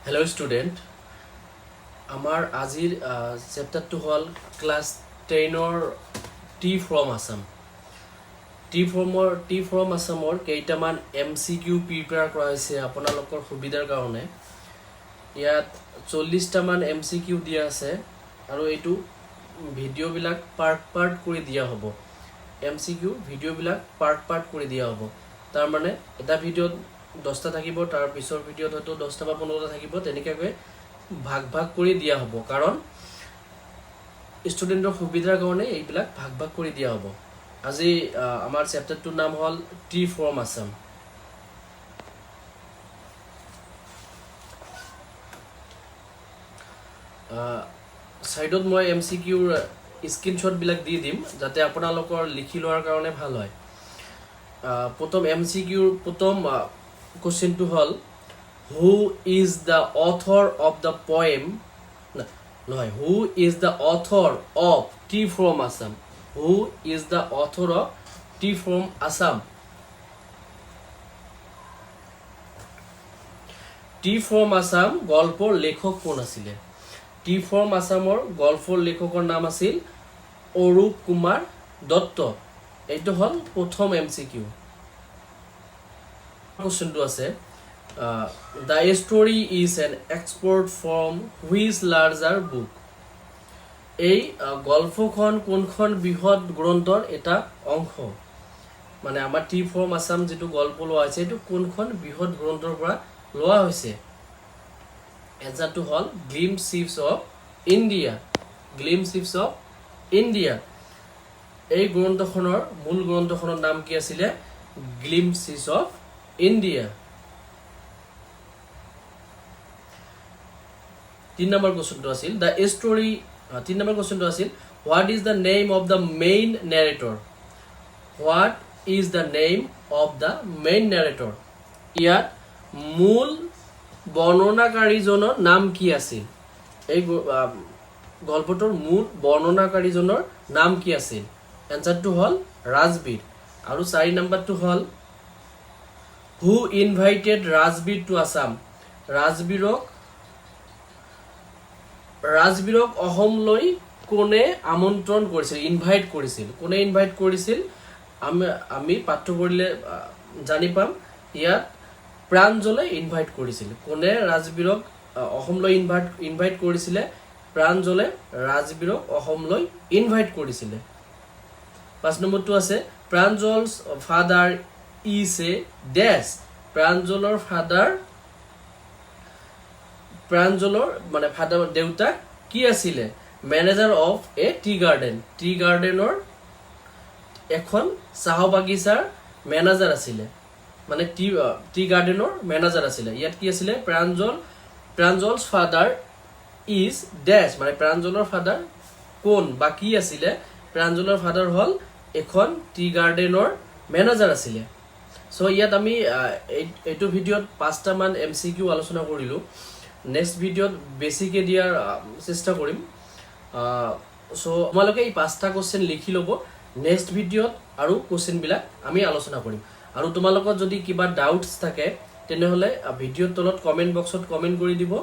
Hello student, আমাৰ আজিৰ চেপ্টাৰটো হ'ল ক্লাছ 10ৰ tea from Assam. Tea from আছামৰ কেইটামান MCQ প্ৰিপেয়াৰ কৰা হৈছে আপোনালোকৰ সুবিধাৰ কাৰণে। ইয়াত 40টামান MCQ দিয়া আছে আৰু এইটো ভিডিঅ'বিলাক পাৰ্ট কৰি দিয়া হ'ব। MCQ ভিডিঅ'বিলাক পাৰ্ট কৰি দিয়া হ'ব। তাৰমানে এটা ভিডিঅ'ত 10টা থাকিব, তাৰ পিছৰ ভিডিঅ'ত হয়তো 10টা বা 15টা থাকিব, তেনেকৈ ভাগ কৰি দিয়া হ'ব। কাৰণ ষ্টুডেণ্টৰ সুবিধাৰ কাৰণে এইবিলাক ভাগ কৰি দিয়া হ'ব। আজি আমাৰ চেপ্টাৰটোৰ নাম হ'ল টি ফ্ৰম আছাম। ছাইডত মই MCQৰ স্ক্ৰীনশ্বটবিলাক দি দিম, যাতে আপোনালোকৰ লিখি লোৱাৰ কাৰণে ভাল হয়। প্ৰথম MCQৰ প্ৰথম কুৱেশ্যনটো হ'ল who is the author of the poem, নহয়, who is the author of tea from Assam. Who is the author of tea from Assam. Tea from Assam গল্পৰ লেখক কোন আছিলে? টি ফ্ৰম আছামৰ গল্পৰ লেখকৰ নাম আছিল অৰূপ কুমাৰ দত্ত। এইটো হ'ল প্ৰথম MCQ। কুৱেশ্যনটো আছে the story is an export from which larger book. এই গল্পখন কোনখন বৃহৎ গ্ৰন্থৰ এটা অংশ? মানে আমাৰ টি ফ্ৰম আছাম যিটো গল্প লোৱা হৈছে, এইটো কোনখন বৃহৎ গ্ৰন্থৰ পৰা লোৱা হৈছে? এনচাৰটো হ'ল glimpses of India. Glimpses of India. এই গ্ৰন্থখনৰ মূল গ্ৰন্থখনৰ নাম কি আছিলে? Glimpses of India. 3 নম্বৰ কুৱেশ্যনটো আছিল দ্য ষ্টৰি। 3 নম্বৰ কুৱেশ্যনটো আছিল what is the name of the main narrator. What is the name of the main narrator. ইয়াত মূল বৰ্ণনাকাৰীজনৰ নাম কি আছিল? এই গল্পটোৰ মূল বৰ্ণনাকাৰীজনৰ নাম কি আছিল? এনচাৰটো হ'ল ৰাজবীৰ। আৰু 4 নম্বৰটো হ'ল হু ইনভাইটেড ৰাজবীৰ টু আছাম। ৰাজবীৰক অসমলৈ কোনে আমন্ত্ৰণ কৰিছিল, ইনভাইট কৰিছিল? কোনে ইনভাইট কৰিছিল? আমি পাঠ্য পঢ়িলে জানি পাম। ইয়াত প্ৰাঞ্জলে ইনভাইট কৰিছিল। কোনে ৰাজবীৰক অসমলৈ ইনভাইট কৰিছিলে? প্ৰাঞ্জলে ৰাজবীৰক অসমলৈ ইনভাইট কৰিছিলে। 5 নম্বৰটো আছে প্ৰাঞ্জলছ ফাদাৰ ইজ এ ডেছ। প্ৰাঞ্জলৰ মানে দেউতাক কি আছিলে? Manager of a tea garden. Tea গাৰ্ডেনৰ এখন চাহ বাগিচাৰ মেনেজাৰ আছিলে, মানে টি গাৰ্ডেনৰ মেনেজাৰ আছিলে। ইয়াত কি আছিলে? প্ৰাঞ্জলছ ফাদাৰ ইজ ডেছ, মানে প্ৰাঞ্জলৰ ফাদাৰ কোন বা কি আছিলে? প্ৰাঞ্জলৰ ফাদাৰ হ'ল এখন টি গাৰ্ডেনৰ মেনেজাৰ আছিলে। চ' ইয়াত আমি এইটো ভিডিঅ'ত 5টামান MCQ আলোচনা কৰিলোঁ। নেক্সট ভিডিঅ'ত বেছিকৈ দিয়াৰ চেষ্টা কৰিম। চ' তোমালোকে এই 5টা কুৱেশ্যন লিখি ল'ব। নেক্সট ভিডিঅ'ত আৰু কুৱেশ্যনবিলাক আমি আলোচনা কৰিম। আৰু তোমালোকৰ যদি কিবা ডাউটছ থাকে তেনেহ'লে ভিডিঅ'ৰ তলত কমেণ্ট বক্সত কমেণ্ট কৰি দিব।